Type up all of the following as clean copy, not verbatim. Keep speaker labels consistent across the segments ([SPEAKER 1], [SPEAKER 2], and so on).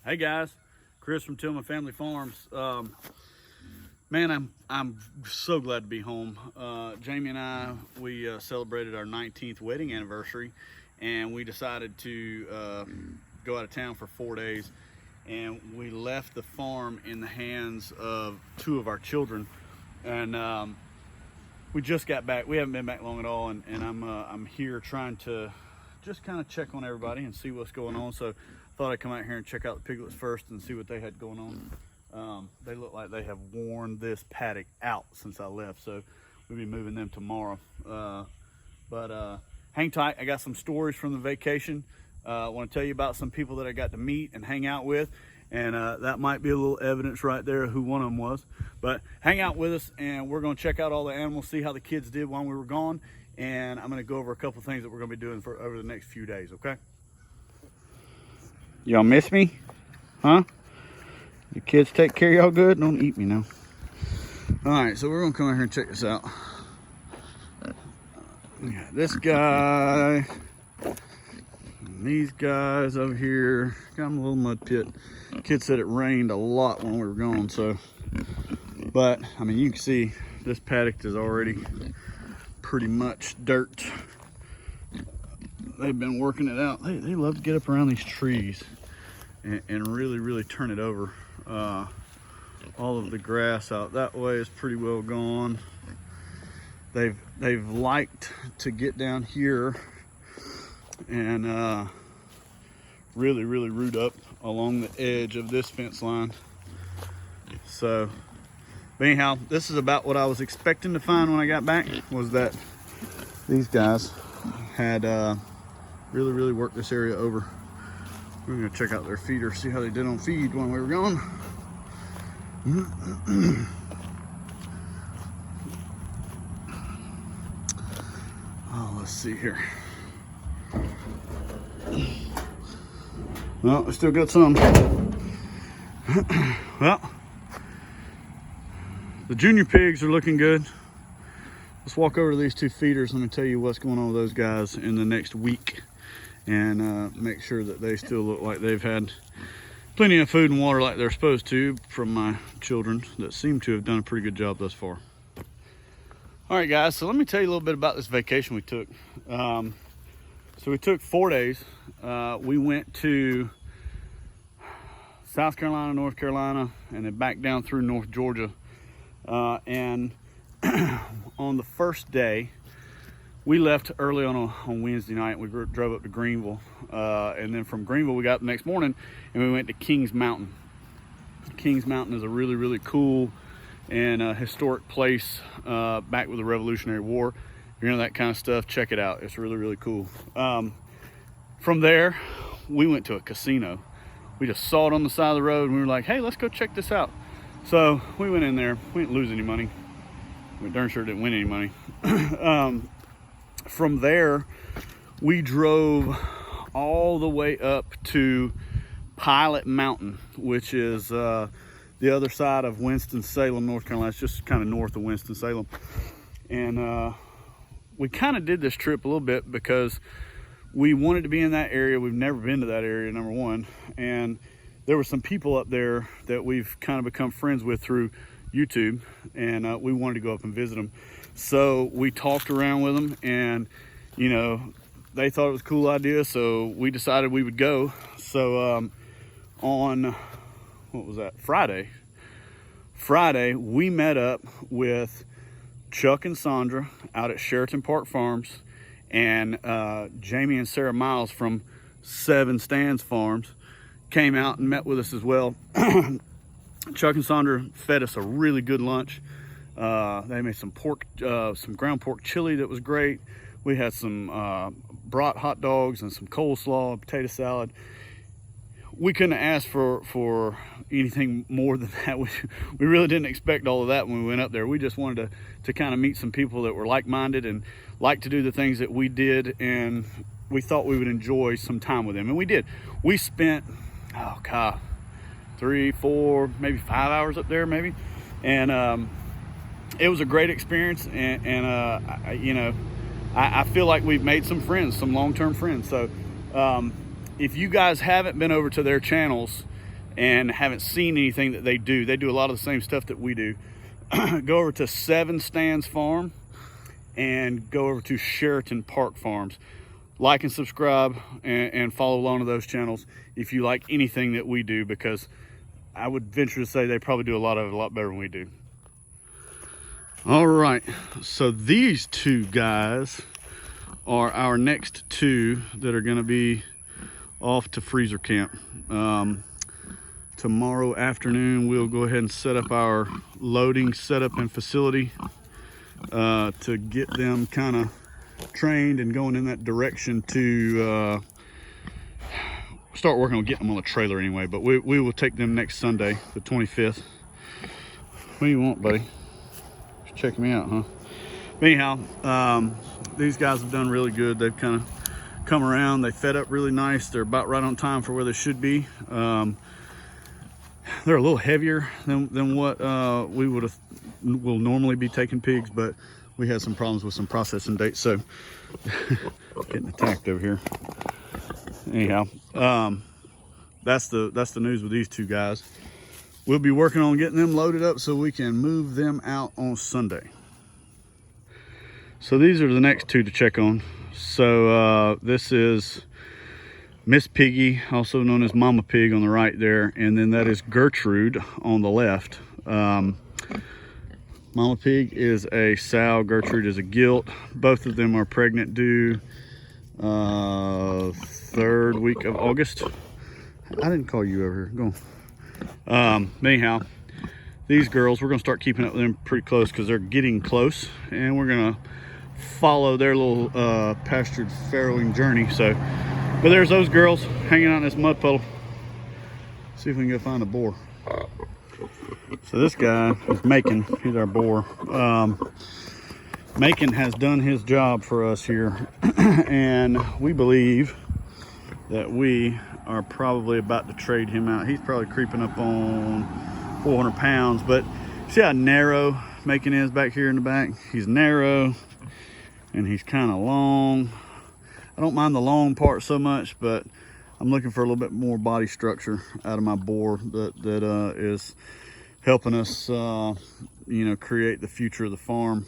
[SPEAKER 1] Hey guys, Chris from Tillman Family Farms. Man, I'm so glad to be home. Jamie and I, we celebrated our 19th wedding anniversary, and we decided to go out of town for 4 days. And we left the farm in the hands of two of our children, and we just got back. We haven't been back long at all, and I'm here trying to just kind of check on everybody and see what's going on. So thought I'd come out here and check out the piglets first and see what they had going on. They look like they have worn this paddock out since I left, so we'll be moving them tomorrow. But hang tight. I got some stories from the vacation. I want to tell you about some people that I got to meet and hang out with, and that might be a little evidence right there of who one of them was. But hang out with us, and we're going to check out all the animals, see how the kids did while we were gone, and I'm going to go over a couple things that we're going to be doing for over the next few days. Okay? Y'all miss me? Huh? Your kids take care of y'all good? Don't eat me now. All right, so we're gonna come out here and check this out. This guy, and these guys over here. Got them a little mud pit. Kid said it rained a lot when we were gone, so. But I mean, you can see this paddock is already pretty much dirt. They've been working it out. They love to get up around these trees and really turn it over. All of the grass out that way is pretty well gone. They've liked to get down here and really root up along the edge of this fence line. So, but anyhow, this is about what I was expecting to find when I got back, was that these guys had really worked this area over. We're gonna check out their feeder, see how they did on feed when we were gone. Oh, let's see here. Well, we still got some. Well, the junior pigs are looking good. Let's walk over to these two feeders. Let me tell you what's going on with those guys in the next week, and make sure that they still look like they've had plenty of food and water like they're supposed to from my children that seem to have done a pretty good job thus far. All right, guys, so let me tell you a little bit about this vacation we took. So we took 4 days. We went to South Carolina, North Carolina, and then back down through North Georgia. And on the first day, we left early on Wednesday night. We drove up to Greenville, and then from Greenville we got up the next morning and we went to Kings Mountain. Kings Mountain is a really cool and historic place back with the Revolutionary War. If you're into that kind of stuff, check it out. It's really cool. From there, we went to a casino. We just saw it on the side of the road and we were like, hey, let's go check this out. So we went in there. We didn't lose any money. We darn sure didn't win any money. From there, we drove all the way up to Pilot Mountain, which is the other side of Winston-Salem, North Carolina. It's just kind of north of Winston-Salem. And we kind of did this trip a little bit because we wanted to be in that area. We've never been to that area, number one. And there were some people up there that we've kind of become friends with through YouTube, and we wanted to go up and visit them. So we talked around with them, and you know, they thought it was a cool idea, so we decided we would go. So on, what was that, Friday we met up with Chuck and Sandra out at Sheraton Park Farms, and Jamie and Sarah Miles from Seven Stands Farms came out and met with us as well. Chuck and Sandra fed us a really good lunch. They made some pork, some ground pork chili that was great. We had some brat hot dogs and some coleslaw, potato salad. We couldn't ask for anything more than that. We really didn't expect all of that when we went up there. We just wanted to kind of meet some people that were like-minded and like to do the things that we did, and we thought we would enjoy some time with them, and we did. We spent, oh God, 3, 4, maybe 5 hours up there, maybe, and it was a great experience, and you know, I feel like we've made some friends, some long-term friends. So if you guys haven't been over to their channels, and haven't seen anything that they do a lot of the same stuff that we do. Go over to Seven Stands Farm and go over to Sheraton Park Farms. Like and subscribe and follow along to those channels if you like anything that we do, because I would venture to say they probably do a lot better than we do. All right, so these two guys are our next two that are going to be off to freezer camp. Tomorrow afternoon we'll go ahead and set up our loading setup and facility to get them kind of trained and going in that direction to start working on getting them on a trailer anyway. But we will take them next Sunday, the 25th. What do you want, buddy? Just checking me out, huh? But anyhow, these guys have done really good. They've kind of come around. They fed up really nice. They're about right on time for where they should be. They're a little heavier than what will normally be taking pigs, but we had some problems with some processing dates, so getting attacked over here. Anyhow, that's the news with these two guys. We'll be working on getting them loaded up so we can move them out on Sunday. So these are the next two to check on. So this is Miss Piggy, also known as Mama Pig, on the right there, and then that is Gertrude on the left. Mama Pig is a sow, Gertrude is a gilt. Both of them are pregnant, due 3rd week of August. I didn't call you over here. Go on. Anyhow, these girls, we're gonna start keeping up with them pretty close because they're getting close, and we're gonna follow their little pastured farrowing journey. So, but there's those girls hanging out in this mud puddle. See if we can go find a boar. So this guy is Macon. He's our boar. Macon has done his job for us here, and we believe that we are probably about to trade him out. He's probably creeping up on 400 pounds, but see how narrow Macon is back here in the back? He's narrow and he's kind of long. I don't mind the long part so much, but I'm looking for a little bit more body structure out of my boar that is helping us, you know, create the future of the farm.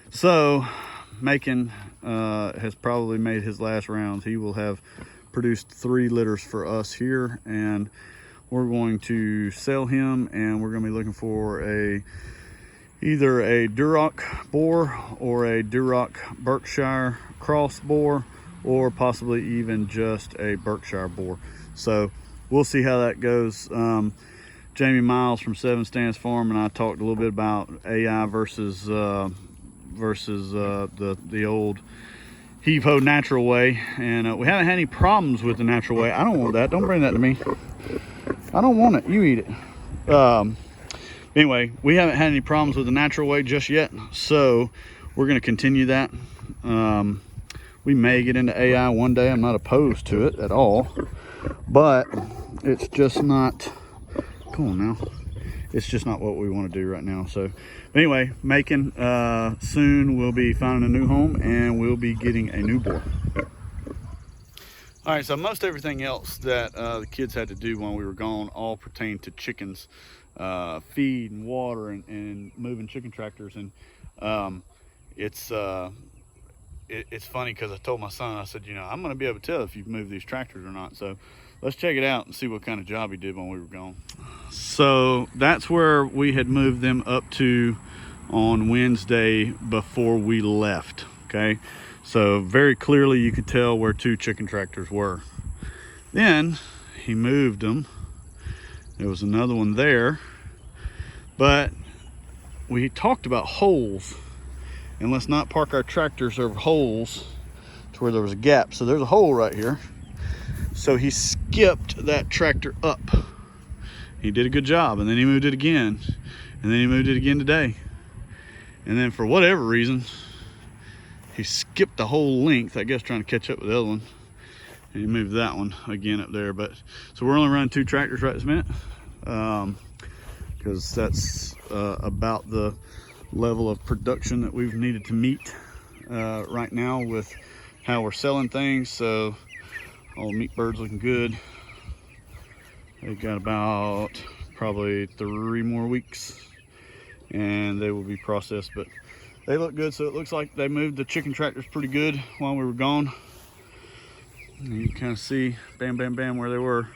[SPEAKER 1] So Macon has probably made his last rounds. He will have produced 3 litters for us here, and we're going to sell him, and we're going to be looking for either a Duroc boar or a Duroc Berkshire cross boar, or possibly even just a Berkshire boar. So we'll see how that goes. Jamie Miles from Seven Stands Farm and I talked a little bit about AI versus the old heave-ho natural way, and we haven't had any problems with the natural way. I don't want that. Don't bring that to me. I don't want it. You eat it. Anyway, we haven't had any problems with the natural way just yet, so we're going to continue that. We may get into AI one day. I'm not opposed to it at all, but it's just not, come on now, it's just not what we want to do right now. So anyway, Macon, soon we'll be finding a new home, and we'll be getting a new boar. All right, so most everything else that the kids had to do when we were gone all pertained to chickens, feed and water and moving chicken tractors. And it's funny because I told my son, I said, you know, I'm going to be able to tell if you've moved these tractors or not. So let's check it out and see what kind of job he did when we were gone. So that's where we had moved them up to on Wednesday before we left, okay? So very clearly you could tell where 2 chicken tractors were. Then he moved them. There was another one there, but we talked about holes, and let's not park our tractors over holes to where there was a gap. So there's a hole right here. So he skipped that tractor up. He did a good job, and then he moved it again, and then he moved it again today. And then for whatever reason, he skipped the whole length, I guess trying to catch up with the other one. And he moved that one again up there. But so we're only running 2 tractors right this minute, because that's about the level of production that we've needed to meet right now with how we're selling things. So all the meat birds looking good. They got about probably 3 more weeks and they will be processed, but they look good. So it looks like they moved the chicken tractors pretty good while we were gone. And you can kind of see bam, bam, bam where they were.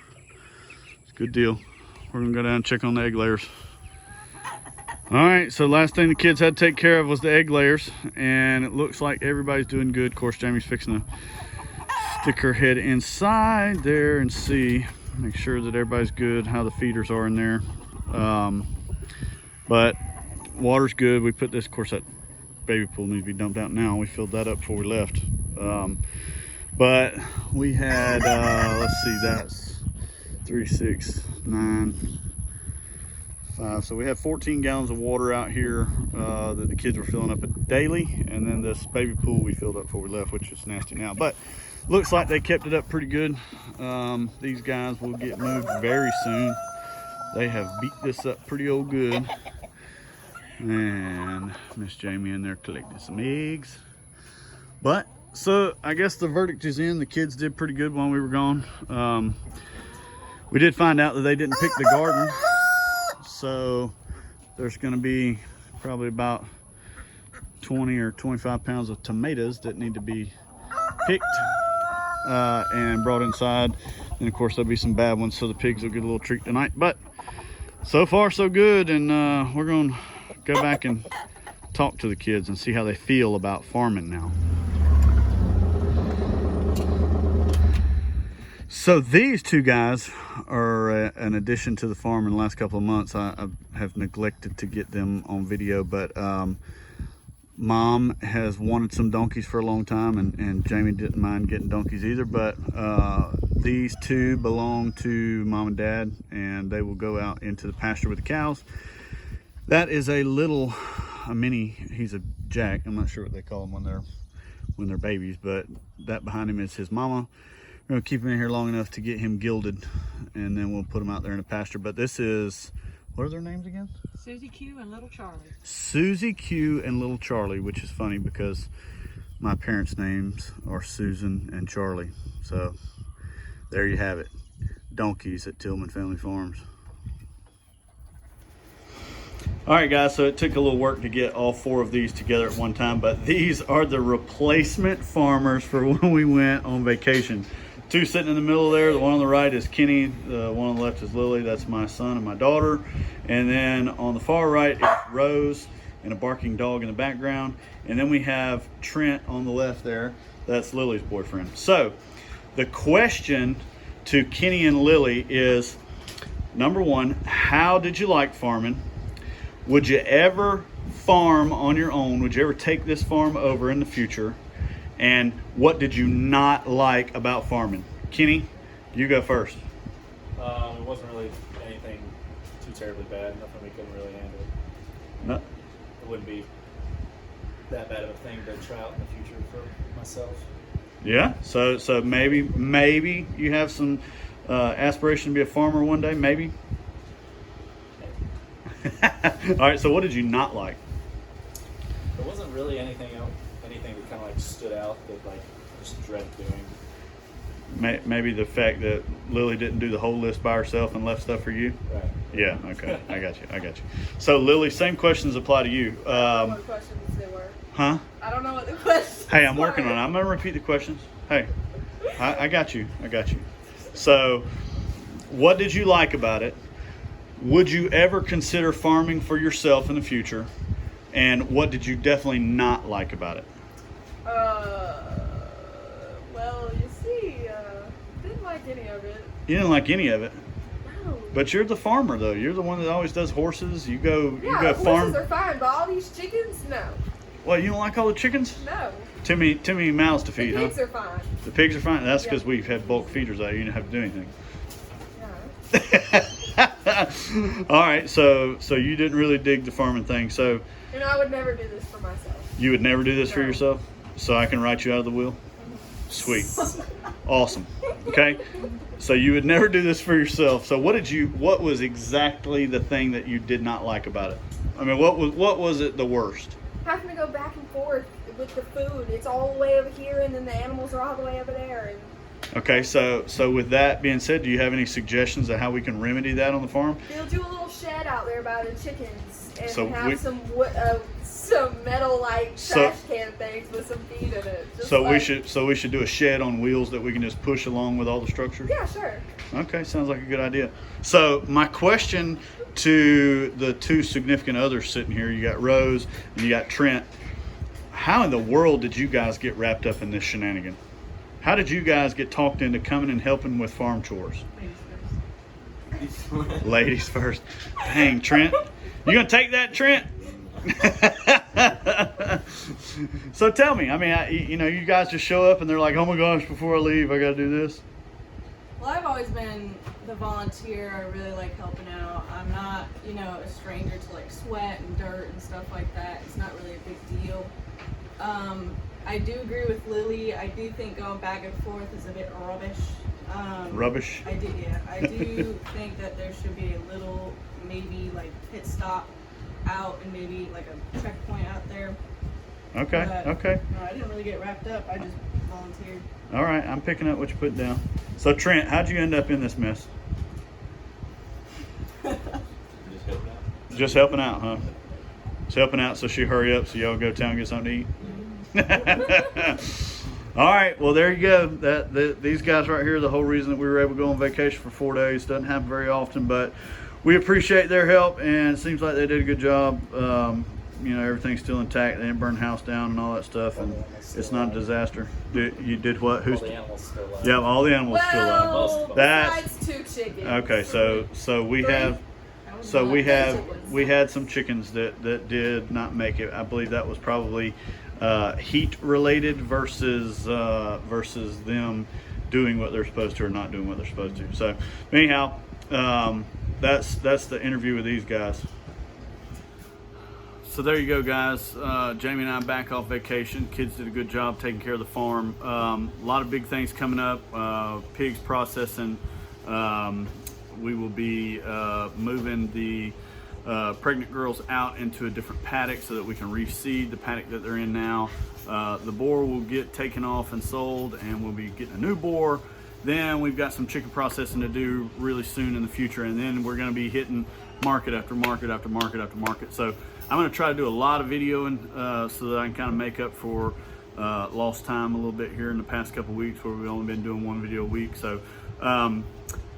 [SPEAKER 1] It's a good deal. We're gonna go down and check on the egg layers. All right, so last thing the kids had to take care of was the egg layers, and it looks like everybody's doing good. Of course, Jamie's fixing to stick her head inside there and see, make sure that everybody's good, how the feeders are in there. But water's good. We put this, of course, that baby pool needs to be dumped out now. We filled that up before we left. But we had, let's see, that's 3, 6, 9, 5. So we had 14 gallons of water out here that the kids were filling up daily. And then this baby pool we filled up before we left, which is nasty now. But looks like they kept it up pretty good. These guys will get moved very soon. They have beat this up pretty old good. And Miss Jamie in there collecting some eggs. But so I guess the verdict is in. The kids did pretty good while we were gone. We did find out that they didn't pick the garden. So there's going to be probably about 20 or 25 pounds of tomatoes that need to be picked and brought inside. And of course there'll be some bad ones, so the pigs will get a little treat tonight. But so far so good, and we're going to go back and talk to the kids and see how they feel about farming now. So these two guys are an addition to the farm in the last couple of months. I have neglected to get them on video, but Mom has wanted some donkeys for a long time, and Jamie didn't mind getting donkeys either, but these two belong to Mom and Dad, and they will go out into the pasture with the cows. That is a mini, he's a jack. I'm not sure what they call them when they're babies, but that behind him is his mama. We're gonna keep him in here long enough to get him gilded, and then we'll put him out there in the pasture. But this is, what are their names again?
[SPEAKER 2] Susie Q and Little Charlie.
[SPEAKER 1] Susie Q and Little Charlie, which is funny because my parents' names are Susan and Charlie. So there you have it. Donkeys at Tillman Family Farms. All right, guys, so it took a little work to get all 4 of these together at one time, but these are the replacement farmers for when we went on vacation. 2 sitting in the middle there. The one on the right is Kenny. The one on the left is Lily. That's my son and my daughter. And then on the far right is Rose and a barking dog in the background. And then we have Trent on the left there. That's Lily's boyfriend. So the question to Kenny and Lily is, number 1, how did you like farming? Would you ever farm on your own? Would you ever take this farm over in the future? And what did you not like about farming? Kenny, you go first.
[SPEAKER 3] It wasn't really anything too terribly bad. Nothing we couldn't really handle.
[SPEAKER 1] No.
[SPEAKER 3] It wouldn't be that bad of a thing to try out in the future for myself.
[SPEAKER 1] Yeah. So maybe you have some aspiration to be a farmer one day. Maybe. All right. So what did you not like?
[SPEAKER 3] There wasn't really anything that kind of like stood out that like I just dread doing.
[SPEAKER 1] Maybe the fact that Lily didn't do the whole list by herself and left stuff for you.
[SPEAKER 3] Right.
[SPEAKER 1] Yeah. Okay. I got you. So Lily, same questions apply to you.
[SPEAKER 2] I don't know what questions they were.
[SPEAKER 1] Huh?
[SPEAKER 2] I don't know what the questions
[SPEAKER 1] Hey, I'm working on it. I'm gonna repeat the questions. Hey, I got you. So, what did you like about it? Would you ever consider farming for yourself in the future? And what did you definitely not like about it?
[SPEAKER 2] Well, you see, didn't like any of it.
[SPEAKER 1] You didn't like any of it.
[SPEAKER 2] No.
[SPEAKER 1] But you're the farmer, though. You're the one that always does horses. You go
[SPEAKER 2] Yeah,
[SPEAKER 1] farm.
[SPEAKER 2] horses are fine, but all these chickens, no.
[SPEAKER 1] Well, you don't like all the chickens?
[SPEAKER 2] No.
[SPEAKER 1] Too many mouths to feed,
[SPEAKER 2] The
[SPEAKER 1] huh?
[SPEAKER 2] pigs are fine.
[SPEAKER 1] The pigs are fine. That's
[SPEAKER 2] Yeah.
[SPEAKER 1] because we've had bulk feeders out. You didn't have to do anything.
[SPEAKER 2] No.
[SPEAKER 1] All right, so you didn't really dig the farming thing. So
[SPEAKER 2] And I would never do this for myself.
[SPEAKER 1] you would never do this for
[SPEAKER 2] No.
[SPEAKER 1] yourself? So I can write you out of the wheel? Sweet. Awesome. Okay. So you would never do this for yourself. So what was exactly the thing that you did not like about it? I mean, what was it the worst?
[SPEAKER 2] Having to go back and forth with the food. It's all the way over here, and then the animals are all the way over there. And
[SPEAKER 1] Okay, so with that being said, do you have any suggestions of how we can remedy that on the farm?
[SPEAKER 2] They'll do a little shed out there by the chickens and
[SPEAKER 1] So
[SPEAKER 2] have
[SPEAKER 1] we-
[SPEAKER 2] some metal like trash can things with some feed in it. Just
[SPEAKER 1] So
[SPEAKER 2] like,
[SPEAKER 1] we should do a shed on wheels that we can just push along with all the structures?
[SPEAKER 2] Yeah, sure.
[SPEAKER 1] Okay, sounds like a good idea. So my question to the two significant others sitting here, you got Rose and you got Trent. How in the world did you guys get wrapped up in this shenanigan? How did you guys get talked into coming and helping with farm chores? Ladies first. Dang, Trent. You gonna take that, Trent? So tell me, I mean, you guys just show up and they're like, oh my gosh, before I leave, I gotta do this.
[SPEAKER 4] Well, I've always been the volunteer. I really like helping out. I'm not, a stranger to like sweat and dirt and stuff like that. It's not really a big deal. I do agree with Lily. I do think going back and forth is a bit rubbish.
[SPEAKER 1] Rubbish?
[SPEAKER 4] I do think that there should be a little, maybe like pit stop out and maybe like a checkpoint out there.
[SPEAKER 1] Okay,
[SPEAKER 4] But,
[SPEAKER 1] okay.
[SPEAKER 4] No, I didn't really get wrapped up. I just volunteered.
[SPEAKER 1] All right, I'm picking up what you put down. So Trent, how'd you end up in this mess?
[SPEAKER 3] Just helping out.
[SPEAKER 1] Just helping out, huh? Just helping out so she hurry up so y'all go town and get something to eat. All right, well there you go. These guys right here, the whole reason that we were able to go on vacation for 4 days, doesn't happen very often, but we appreciate their help and it seems like they did a good job. Everything's still intact. They didn't burn the house down and all that stuff, and it's not a disaster. You did what?
[SPEAKER 3] All the animals still alive.
[SPEAKER 1] Yeah, all the animals still alive.
[SPEAKER 2] Well,
[SPEAKER 1] That's-
[SPEAKER 2] besides 2 chickens.
[SPEAKER 1] Okay, so we
[SPEAKER 2] Three.
[SPEAKER 1] have.
[SPEAKER 4] I was
[SPEAKER 1] So
[SPEAKER 4] not-
[SPEAKER 1] we had some chickens that did not make it. I believe that was probably heat related versus them doing what they're supposed to or not doing what they're supposed to. So anyhow, that's the interview with these guys. So there you go, guys. Jamie and I back off vacation. Kids did a good job taking care of the farm. A lot of big things coming up. Pigs processing. We will be moving the pregnant girls out into a different paddock so that we can reseed the paddock that they're in now. The boar will get taken off and sold, and we'll be getting a new boar. Then we've got some chicken processing to do really soon in the future, and then we're going to be hitting market after market after market after market. So I'm going to try to do a lot of videoing so that I can kind of make up for lost time a little bit here in the past couple weeks where we've only been doing 1 video a week. So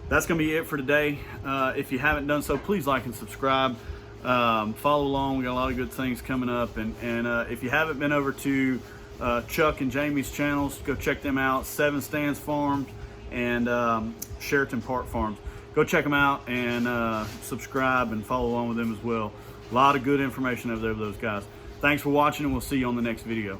[SPEAKER 1] that's going to be it for today. If you haven't done so, please like and subscribe. Follow along. We got a lot of good things coming up. And if you haven't been over to Chuck and Jamie's channels, go check them out. Seven Stands Farms and Sheraton Park Farms. Go check them out and subscribe and follow along with them as well. A lot of good information over there with those guys. Thanks for watching, and we'll see you on the next video.